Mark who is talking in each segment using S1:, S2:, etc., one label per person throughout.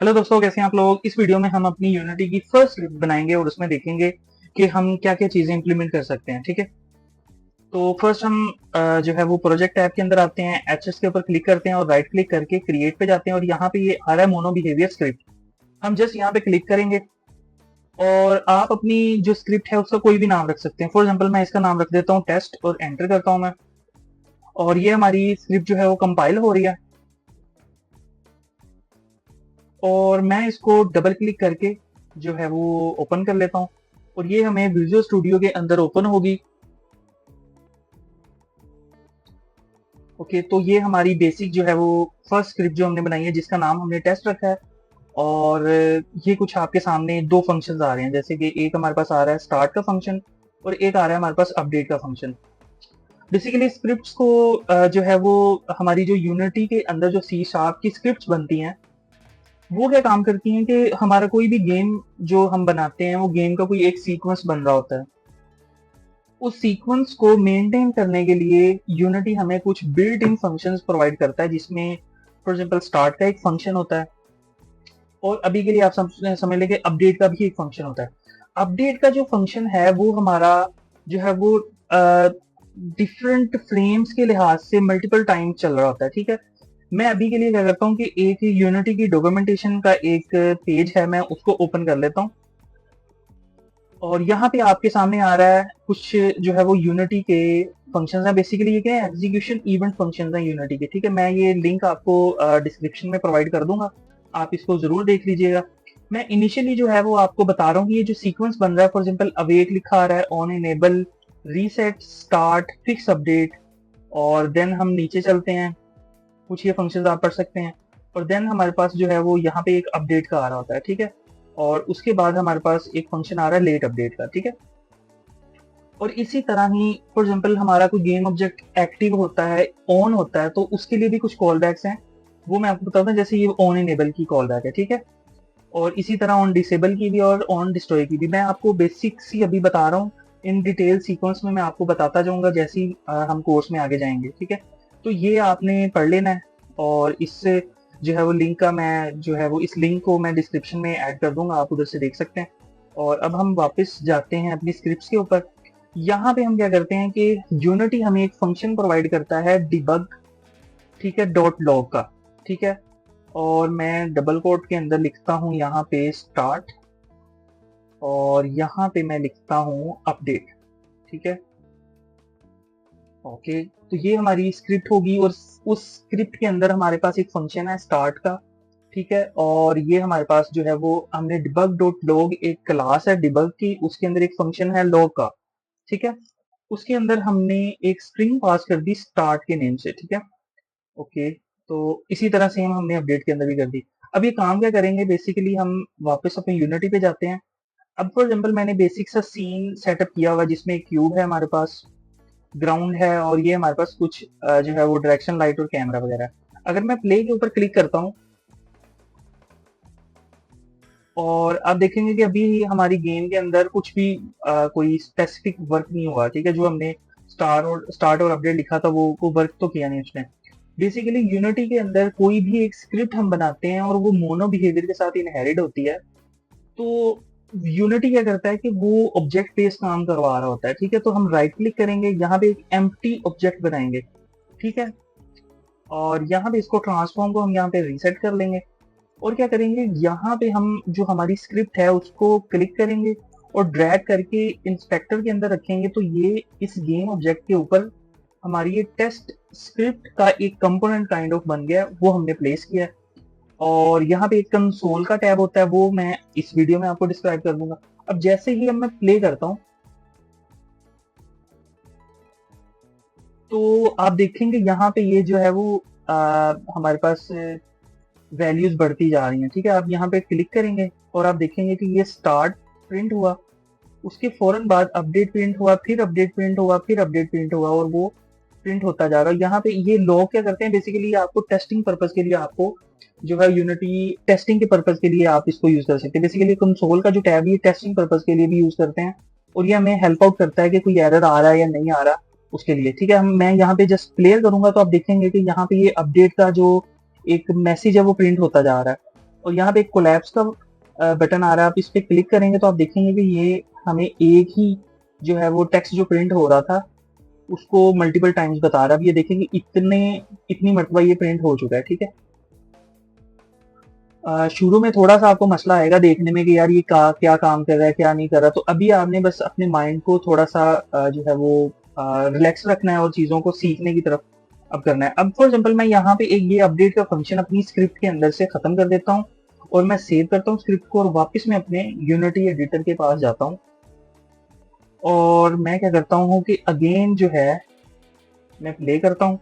S1: Hello दोस्तों, कैसे हैं आप लोग। इस वीडियो में हम अपनी यूनिटी की फर्स्ट स्क्रिप्ट बनाएंगे और उसमें देखेंगे कि हम क्या क्या चीजें इंप्लीमेंट कर सकते हैं। ठीक है, तो फर्स्ट हम जो है वो प्रोजेक्ट टैब के अंदर आते हैं, एचएस के ऊपर क्लिक करते हैं और राइट क्लिक करके क्रिएट पे जाते हैं और यहाँ पे ये आ रहा है मोनो बिहेवियर स्क्रिप्ट। हम जस्ट यहाँ पे क्लिक करेंगे और आप अपनी जो स्क्रिप्ट है उसका कोई भी नाम रख सकते हैं। फॉर एग्जाम्पल मैं इसका नाम रख देता हूँ टेस्ट और एंटर करता हूँ मैं, और ये हमारी स्क्रिप्ट जो है वो कंपाइल हो रही है। और मैं इसको डबल क्लिक करके जो है वो ओपन कर लेता हूँ और ये हमें विजुअल स्टूडियो के अंदर ओपन होगी। ओके, तो ये हमारी बेसिक जो है वो फर्स्ट स्क्रिप्ट जो हमने बनाई है जिसका नाम हमने टेस्ट रखा है। और ये कुछ आपके सामने दो फंक्शंस आ रहे हैं, जैसे कि एक हमारे पास आ रहा है स्टार्ट का फंक्शन और एक आ रहा है हमारे पास अपडेट का फंक्शन। बेसिकली स्क्रिप्ट्स को जो है वो हमारी जो यूनिटी के अंदर जो सी शार्प की स्क्रिप्ट्स बनती हैं वो क्या काम करती हैं कि हमारा कोई भी गेम जो हम बनाते हैं वो गेम का कोई एक सीक्वेंस बन रहा होता है। उस सीक्वेंस को मेंटेन करने के लिए यूनिटी हमें कुछ बिल्ट इन फंक्शंस प्रोवाइड करता है, जिसमें फॉर एग्जांपल स्टार्ट का एक फंक्शन होता है और अभी के लिए आप समझ लेंगे अपडेट का भी एक फंक्शन होता है। अपडेट का जो फंक्शन है वो हमारा जो है वो डिफरेंट फ्रेम्स के लिहाज से मल्टीपल टाइम चल रहा होता है। ठीक है, मैं अभी के लिए क्या करता हूँ कि एक यूनिटी की डॉक्यूमेंटेशन का एक पेज है, मैं उसको ओपन कर लेता हूँ और यहाँ पे आपके सामने आ रहा है कुछ जो है वो यूनिटी के फंक्शंस हैं। बेसिकली ये क्या है, एग्जीक्यूशन इवेंट फंक्शंस हैं यूनिटी के। ठीक है, मैं ये लिंक आपको डिस्क्रिप्शन में प्रोवाइड कर दूंगा, आप इसको जरूर देख लीजिएगा। मैं इनिशियली जो है वो आपको बता रहा हूँ कि ये जो सीक्वेंस बन रहा है, फॉर एग्जांपल अवेक लिखा आ रहा है, on enable, reset, start, fix update, और देन हम नीचे चलते हैं, कुछ ये फंक्शंस आप पढ़ सकते हैं। और देन हमारे पास जो है वो यहाँ पे एक अपडेट का आ रहा होता है। ठीक है, और उसके बाद हमारे पास एक फंक्शन आ रहा है लेट अपडेट का। ठीक है, और इसी तरह ही फॉर एग्जांपल हमारा कोई गेम ऑब्जेक्ट एक्टिव होता है, ऑन होता है, तो उसके लिए भी कुछ कॉल बैक्स हैं, वो मैं आपको बताता हूँ। जैसे ये ऑन इनेबल की कॉल बैक है। ठीक है, और इसी तरह ऑन डिसेबल की भी और ऑन डिस्ट्रॉय की भी। मैं आपको बेसिक्स ही अभी बता रहा हूँ, इन डिटेल सीक्वेंस में मैं आपको बताता जाऊंगा जैसे ही हम कोर्स में आगे जाएंगे। ठीक है, तो ये आपने पढ़ लेना है और इससे जो है वो लिंक का मैं जो है वो इस लिंक को मैं डिस्क्रिप्शन में ऐड कर दूंगा, आप उधर से देख सकते हैं। और अब हम वापस जाते हैं अपनी स्क्रिप्ट्स के ऊपर। यहाँ पे हम क्या करते हैं कि यूनिटी हमें एक फंक्शन प्रोवाइड करता है डिबग, ठीक है, डॉट लॉग का। ठीक है, और मैं डबल कोट के अंदर लिखता हूँ यहाँ पे स्टार्ट और यहाँ पे मैं लिखता हूँ अपडेट। ठीक है, ओके, तो ये हमारी स्क्रिप्ट होगी और उस स्क्रिप्ट के अंदर हमारे पास एक फंक्शन है स्टार्ट का। ठीक है, और ये हमारे पास जो है वो हमने डिबग डॉट लॉग, एक क्लास है डिबग की, उसके अंदर एक फंक्शन है लॉग का। ठीक है, उसके अंदर हमने एक स्ट्रिंग पास कर दी स्टार्ट के नेम से। ठीक है, ओके, तो इसी तरह सेम हमने अपडेट के अंदर भी कर दी। अब ये काम क्या करेंगे, बेसिकली हम वापस अपने यूनिटी पे जाते हैं। अब फॉर एग्जांपल मैंने बेसिक सा सीन सेटअप किया हुआ जिसमें एक क्यूब है, हमारे पास ग्राउंड है और ये हमारे पास कुछ जो है वो डायरेक्शन लाइट और कैमरा वगैरह है। अगर मैं प्ले के ऊपर क्लिक करता हूँ और आप देखेंगे कि अभी हमारी गेम के अंदर कुछ भी कोई स्पेसिफिक वर्क नहीं हुआ। ठीक है, जो हमने स्टार्ट और अपडेट लिखा था वो वर्क तो किया नहीं उसने। बेसिकली यूनिटी के अंदर कोई भी एक स्क्रिप्ट हम बनाते हैं और वो मोनो बिहेवियर के साथ इनहेरिट होती है, तो यूनिटी क्या करता है कि वो ऑब्जेक्ट बेस्ड काम करवा रहा होता है। ठीक है, तो हम राइट क्लिक करेंगे, यहाँ पे एक एम्प्टी ऑब्जेक्ट बनाएंगे। ठीक है, और यहाँ पे इसको ट्रांसफॉर्म को हम यहाँ पे रीसेट कर लेंगे और क्या करेंगे, यहाँ पे हम जो हमारी स्क्रिप्ट है उसको क्लिक करेंगे और ड्रैग करके इंस्पेक्टर के अंदर रखेंगे, तो ये इस गेम ऑब्जेक्ट के ऊपर हमारी ये टेस्ट स्क्रिप्ट का एक कंपोनेंट काइंड ऑफ बन गया, वो हमने प्लेस किया है। और यहाँ पे एक कंसोल का टैब होता है, वो मैं इस वीडियो में आपको डिस्क्राइब कर दूंगा। अब जैसे ही अब मैं प्ले करता हूँ तो आप देखेंगे यहाँ पे ये जो है वो हमारे पास वैल्यूज बढ़ती जा रही हैं। ठीक है, आप यहाँ पे क्लिक करेंगे और आप देखेंगे कि ये स्टार्ट प्रिंट हुआ, उसके फौरन बाद अपडेट प्रिंट हुआ, फिर अपडेट प्रिंट हुआ, फिर अपडेट प्रिंट हुआ, और वो प्रिंट होता जा रहा है। यहाँ पे ये लोग क्या करते हैं, बेसिकली आपको टेस्टिंग पर्पज के लिए, आपको जो है यूनिटी टेस्टिंग के पर्पज के लिए आप इसको यूज कर सकते हैं। बेसिकली कंसोल का जो टैब है टेस्टिंग पर्पज के लिए भी यूज करते हैं और ये हमें हेल्प आउट करता है कि कोई एरर आ रहा है या नहीं आ रहा उसके लिए। ठीक है, हम मैं यहाँ पे जस्ट क्लियर करूंगा तो आप देखेंगे कि यहाँ पे ये अपडेट का जो एक मैसेज है वो प्रिंट होता जा रहा है। और यहाँ पे एक कोलैप्स का बटन आ रहा है, आप इस पे क्लिक करेंगे तो आप देखेंगे कि ये हमें एक ही जो है वो टेक्स्ट जो प्रिंट हो रहा था उसको मल्टीपल टाइम्स बता रहा है। अब ये देखेंगे इतनी मरतबा ये प्रिंट हो चुका है, ठीक है। शुरू में थोड़ा सा आपको मसला आएगा देखने में कि यार ये क्या काम कर रहा है क्या नहीं कर रहा, तो अभी आपने बस अपने माइंड को थोड़ा सा जो है वो रिलैक्स रखना है और चीजों को सीखने की तरफ अब करना है। अब फॉर एग्जाम्पल मैं यहाँ पे एक ये अपडेट का फंक्शन अपनी स्क्रिप्ट के अंदर से खत्म कर देता हूँ और मैं सेव करता हूँ स्क्रिप्ट को और वापस मैं अपने यूनिटी एडिटर के पास जाता हूँ और मैं क्या करता हूँ कि अगेन जो है मैं प्ले करता हूँ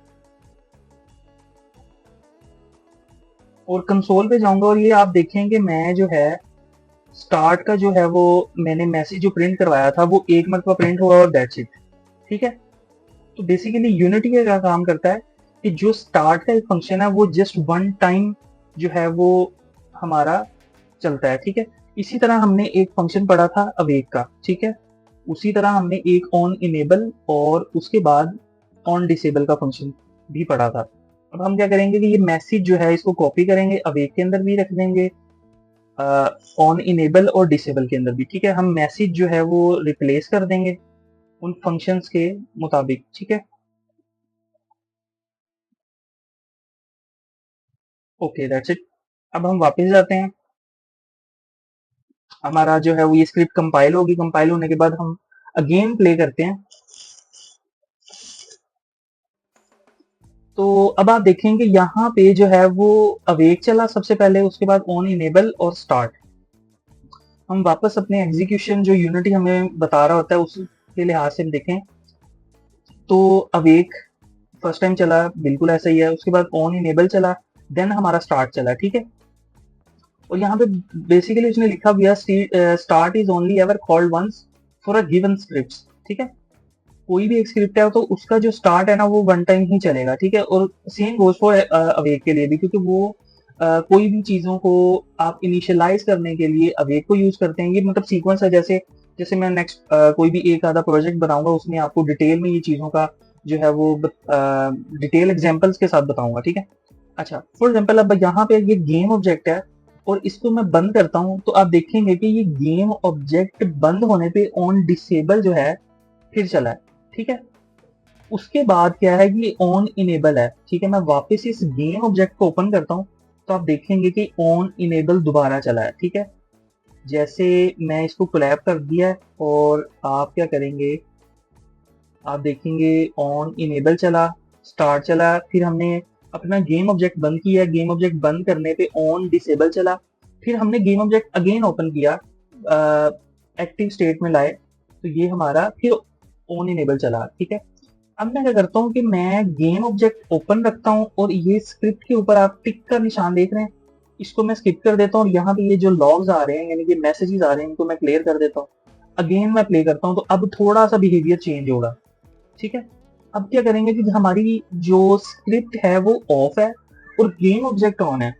S1: और कंसोल पे जाऊंगा और ये आप देखेंगे मैं जो है स्टार्ट का जो है वो मैंने मैसेज जो प्रिंट करवाया था वो एक मरतबा प्रिंट हुआ और दैट्स इट, ठीक है। तो बेसिकली यूनिटी का क्या काम करता है कि जो स्टार्ट का एक फंक्शन है वो जस्ट वन टाइम जो है वो हमारा चलता है, ठीक है। इसी तरह हमने एक फंक्शन पढ़ा था अवेक का, ठीक है। उसी तरह हमने एक ऑन इनेबल और उसके बाद ऑन डिसेबल का फंक्शन भी पढ़ा था। अब हम क्या करेंगे कि ये मैसेज जो है इसको कॉपी करेंगे, अवेक के अंदर भी रख देंगे, ऑन इनेबल और डिसेबल के अंदर भी, ठीक है। हम मैसेज जो है वो रिप्लेस कर देंगे उन फंक्शंस के मुताबिक, ठीक है। Okay that's it. अब हम वापस जाते हैं, हमारा जो है वो ये स्क्रिप्ट कंपाइल होगी, कंपाइल होने के बाद हम अगेन प्ले करते हैं। तो अब आप देखेंगे यहाँ पे जो है वो अवेक चला सबसे पहले, उसके बाद ऑन इनेबल और स्टार्ट। हम वापस अपने एग्जीक्यूशन जो यूनिटी हमें बता रहा होता है उसके लिहाज से देखें तो अवेक फर्स्ट टाइम चला बिल्कुल ऐसा ही है, उसके बाद ऑन इनेबल चला, देन हमारा स्टार्ट चला, ठीक है। और यहाँ पे बेसिकली उसने लिखा हुआ start is only ever called once for a given script, ठीक है। कोई भी एक स्क्रिप्ट है तो उसका जो स्टार्ट है ना वो वन टाइम ही चलेगा, ठीक है। और सेम गोज फॉर अवेक के लिए भी, क्योंकि वो कोई भी चीजों को आप इनिशियलाइज करने के लिए अवेक को यूज करते हैं। ये मतलब सीक्वेंस है, जैसे जैसे मैं नेक्स्ट कोई भी एक आधा प्रोजेक्ट बनाऊंगा उसमें आपको डिटेल में ये चीजों का जो है वो डिटेल एग्जांपल्स के साथ बताऊंगा, ठीक है। अच्छा फॉर एग्जांपल अब यहाँ पे ये गेम ऑब्जेक्ट है और इसको मैं बंद करता हूँ तो आप देखेंगे कि ये गेम ऑब्जेक्ट बंद होने पे ऑन डिसेबल जो है फिर चला है, ठीक है। उसके बाद क्या है कि ऑन इनेबल है, ठीक है। मैं वापस इस गेम ऑब्जेक्ट को ओपन करता हूँ तो आप देखेंगे कि ऑन इनेबल दोबारा चला है, ठीक है। जैसे मैं इसको कोलैब कर दिया है और आप क्या करेंगे, आप देखेंगे ऑन इनेबल चला, स्टार्ट चला, फिर हमने अपना गेम ऑब्जेक्ट बंद किया, गेम ऑब्जेक्ट बंद करने पे ऑन डिसेबल चला, फिर हमने गेम ऑब्जेक्ट अगेन ओपन किया, एक्टिव स्टेट में लाए तो ये हमारा फिर ऑन इनेबल चला, ठीक है। अब मैं क्या करता हूँ कि मैं गेम ऑब्जेक्ट ओपन रखता हूँ और ये स्क्रिप्ट के ऊपर आप टिक का निशान देख रहे हैं, इसको मैं स्किप कर देता हूँ और यहाँ पे ये जो लॉग्स आ रहे हैं यानी कि मैसेजेस आ रहे हैं इनको मैं क्लियर कर देता हूँ। अगेन मैं प्ले करता हूँ तो अब थोड़ा सा बिहेवियर चेंज होगा, ठीक है। अब क्या करेंगे कि हमारी जो स्क्रिप्ट है वो ऑफ है और गेम ऑब्जेक्ट ऑन है।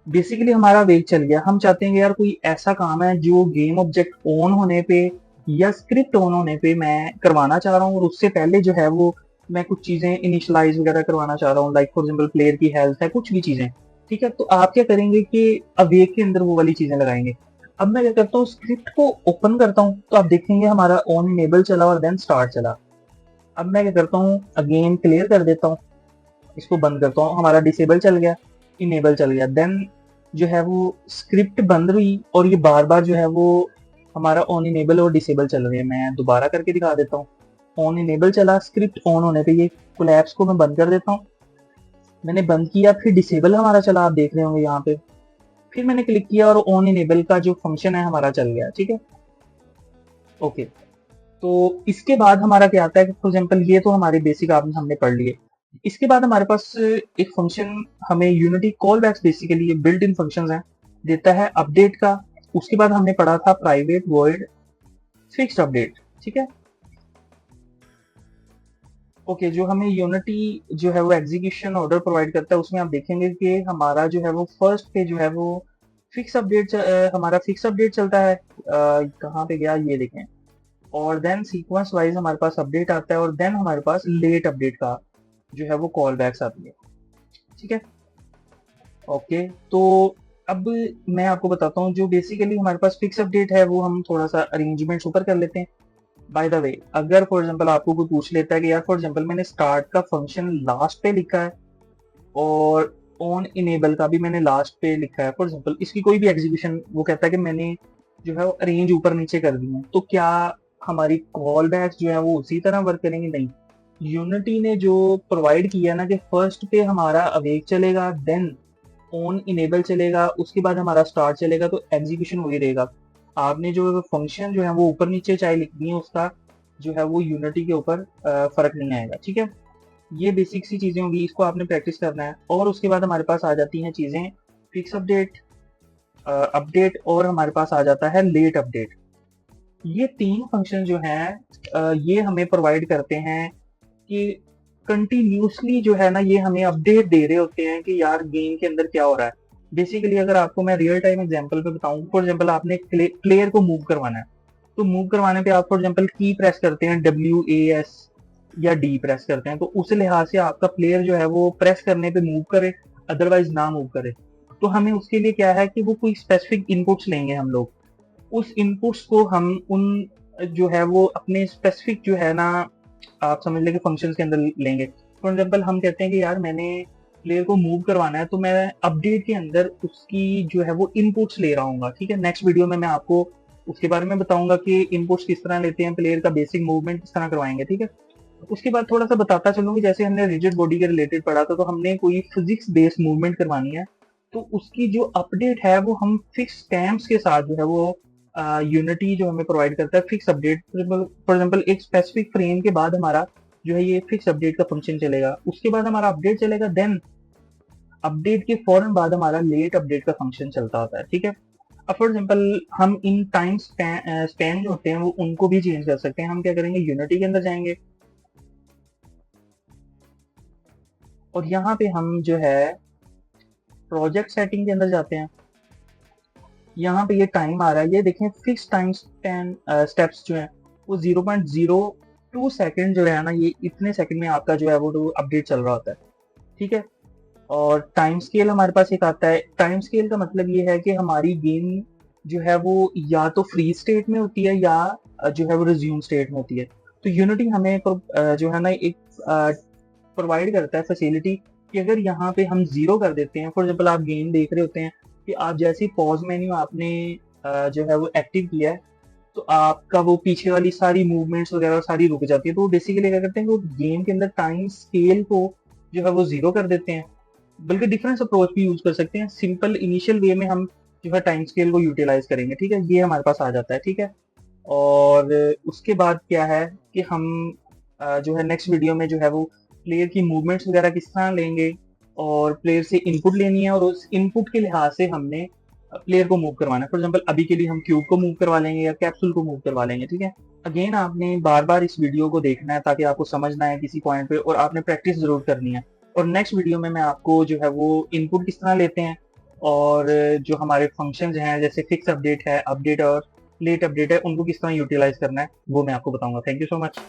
S1: बेसिकली हमारा वेग चल गया। हम चाहते हैं कि यार कोई ऐसा काम है जो गेम ऑब्जेक्ट ऑन होने पे या स्क्रिप्ट ऑन होने पे मैं करवाना चाह रहा हूँ और उससे पहले जो है वो मैं कुछ चीजें इनिशियलाइज वगैरह करवाना चाह रहा हूँ, लाइक फॉर एग्जांपल प्लेयर की हेल्थ है, कुछ भी चीजें, ठीक है। तो आप क्या करेंगे कि अवेक के अंदर वो वाली चीजें लगाएंगे। अब मैं क्या करता हूँ स्क्रिप्ट को ओपन करता हूँ तो आप देखेंगे हमारा ऑन इनेबल चला और देन स्टार्ट चला। अब मैं क्या करता हूँ अगेन क्लियर कर देता हूँ, इसको बंद करता हूँ, हमारा डिसेबल चल गया, इनेबल चल गया, देन जो है वो स्क्रिप्ट बंद हुई और ये बार बार जो है वो हमारा ऑन इनेबल और डिसेबल चल रही है। मैं दोबारा करके दिखा देता हूँ, ऑन इनेबल चला, स्क्रिप्ट ऑन होने पे ये कोलैप्स को मैं बंद कर देता हूँ, मैंने बंद किया, फिर डिसेबल हमारा चला, आप देख रहे होंगे यहाँ पे, फिर मैंने क्लिक किया और ऑन इनेबल का जो फंक्शन है हमारा चल गया, ठीक है। ओके, तो इसके बाद हमारा क्या आता है, फॉर एग्जांपल ये तो हमारे बेसिक आपने हमने पढ़ लिए। इसके बाद हमारे पास एक फंक्शन हमें Unity callbacks basically built in functions हैं देता है अपडेट का। उसके बाद हमने पढ़ा था प्राइवेट वॉइड फिक्स्ड अपडेट, ठीक है। ओके, जो हमें यूनिटी जो है वो एग्जीक्यूशन ऑर्डर प्रोवाइड करता है उसमें आप देखेंगे कि हमारा जो है वो फर्स्ट पे जो है वो फिक्स अपडेट हमारा फिक्स अपडेट चलता है, कहाँ पे गया ये देखें, और देन सीक्वेंस वाइज हमारे पास अपडेट आता है और देन हमारे पास लेट अपडेट का जो है वो कॉल बैक्स आती है, ठीक है। ओके, तो अब मैं आपको बताता हूँ, जो बेसिकली हमारे पास फिक्स अपडेट है वो हम थोड़ा सा अरेंजमेंट्स ऊपर कर लेते हैं। बाय द वे, अगर फॉर एग्जांपल आपको कोई पूछ लेता है कि यार फॉर एग्जांपल मैंने स्टार्ट का फंक्शन लास्ट पे लिखा है और ऑन इनेबल का भी मैंने लास्ट पे लिखा है, फॉर एग्जांपल इसकी कोई भी एग्जीक्यूशन वो कहता है कि मैंने जो है वो अरेंज ऊपर नीचे कर दी है, तो क्या हमारी कॉल बैक्स जो है वो उसी तरह वर्क करेंगे? नहीं। यूनिटी ने जो प्रोवाइड किया ना कि फर्स्ट पे हमारा अवेक चलेगा, देन ऑन इनेबल चलेगा, उसके बाद हमारा स्टार्ट चलेगा, तो एग्जीक्यूशन वही रहेगा। आपने जो फंक्शन जो है वो ऊपर नीचे चाहे लिख दिए, उसका जो है वो यूनिटी के ऊपर फर्क नहीं आएगा। ठीक है, ये बेसिक सी चीजें होंगी, इसको आपने प्रैक्टिस करना है। और उसके बाद हमारे पास आ जाती हैं चीजें फिक्स अपडेट, अपडेट, और हमारे पास आ जाता है लेट अपडेट। ये तीन फंक्शन जो हैं ये हमें प्रोवाइड करते हैं कि कंटिन्यूसली जो है ना ये हमें अपडेट दे रहे होते हैं कि यार गेम के अंदर क्या हो रहा है। बेसिकली अगर आपको मैं रियल टाइम एग्जांपल पे बताऊं, फॉर एग्जांपल आपने प्लेयर को मूव करवाना है, तो मूव करवाने पे आप फॉर एग्जांपल की प्रेस करते हैं, WAS या डी प्रेस करते हैं, तो उस लिहाज से आपका प्लेयर जो है वो प्रेस करने पे मूव करे, अदरवाइज ना मूव करे। तो हमें उसके लिए क्या है कि वो कोई स्पेसिफिक इनपुट्स लेंगे हम लोग, उस इनपुट्स को हम उन जो है वो अपने स्पेसिफिक जो है ना, आप समझ लें कि फंक्शन के अंदर लेंगे। फॉर एग्जाम्पल हम कहते हैं कि यार मैंने प्लेयर को मूव करवाना है, तो मैं अपडेट के अंदर उसकी जो है वो इनपुट्स ले रहा हूँ। ठीक है, नेक्स्ट वीडियो में मैं आपको उसके बारे में बताऊंगा कि इनपुट्स किस तरह लेते हैं, प्लेयर का बेसिक मूवमेंट किस तरह करवाएंगे। ठीक है, उसके बाद थोड़ा सा बताता चलूंगी, जैसे हमने रिजिड बॉडी के रिलेटेड पढ़ा था, तो हमने कोई फिजिक्स बेस्ड मूवमेंट करवानी है, तो उसकी जो अपडेट है वो हम फिक्स टाइम्स के साथ जो है वो यूनिटी जो हमें प्रोवाइड करता है फिक्स अपडेट। फॉर एग्जांपल एक स्पेसिफिक फ्रेम के बाद हमारा जो है ये फिक्स अपडेट का फंक्शन चलेगा, उसके बाद हमारा अपडेट चलेगा, देन अपडेट के फौरन बाद हमारा लेट अपडेट का फंक्शन चलता होता है। ठीक है, अब फॉर एग्जाम्पल हम इन टाइम स्पैन जो होते हैं वो उनको भी चेंज कर सकते हैं। हम क्या करेंगे, यूनिटी के अंदर जाएंगे और यहाँ पे हम जो है प्रोजेक्ट सेटिंग के अंदर जाते हैं। यहाँ पे ये टाइम आ रहा है, ये देखें फिक्स टाइम स्टेप्स जो है वो 0.02 सेकंड जो है ना, ये इतने सेकंड में आपका जो है वो अपडेट चल रहा होता है। ठीक है, और टाइम स्केल हमारे पास एक आता है। टाइम स्केल का मतलब ये है कि हमारी गेम जो है वो या तो फ्री स्टेट में होती है या जो है वो रिज्यूम स्टेट में होती है। तो यूनिटी हमें जो है ना एक प्रोवाइड करता है फैसिलिटी कि अगर यहाँ पे हम जीरो कर देते हैं, फॉर एग्जाम्पल आप गेम देख रहे होते हैं कि आप जैसे ही पॉज मेन्यू आपने जो है वो एक्टिव किया है, तो आपका वो पीछे वाली सारी मूवमेंट्स वगैरह सारी रुक जाती है। तो बेसिकली क्या करते हैं, वो गेम के अंदर टाइम स्केल को जो है वो जीरो कर देते हैं। बल्कि डिफरेंस अप्रोच भी यूज कर सकते हैं, सिंपल इनिशियल वे में हम जो है टाइम स्केल को यूटिलाइज करेंगे। ठीक है, ये हमारे पास आ जाता है। ठीक है, और उसके बाद क्या है कि हम जो है नेक्स्ट वीडियो में जो है वो प्लेयर की मूवमेंट्स वगैरह किस तरह लेंगे, और प्लेयर से इनपुट लेनी है और उस इनपुट के लिहाज से हमने प्लेयर को मूव करवाना है। फॉर एग्जांपल अभी के लिए हम क्यूब को मूव करवा लेंगे या कैप्सूल को मूव करवा लेंगे। ठीक है, अगेन आपने बार बार इस वीडियो को देखना है ताकि आपको समझना है किसी पॉइंट पे, और आपने प्रैक्टिस जरूर करनी है। और नेक्स्ट वीडियो में मैं आपको जो है वो इनपुट किस तरह लेते हैं और जो हमारे फंक्शंस हैं जैसे फिक्स अपडेट है, अपडेट और लेट अपडेट है, उनको किस तरह यूटिलाइज करना है वो मैं आपको बताऊंगा। Thank you so much.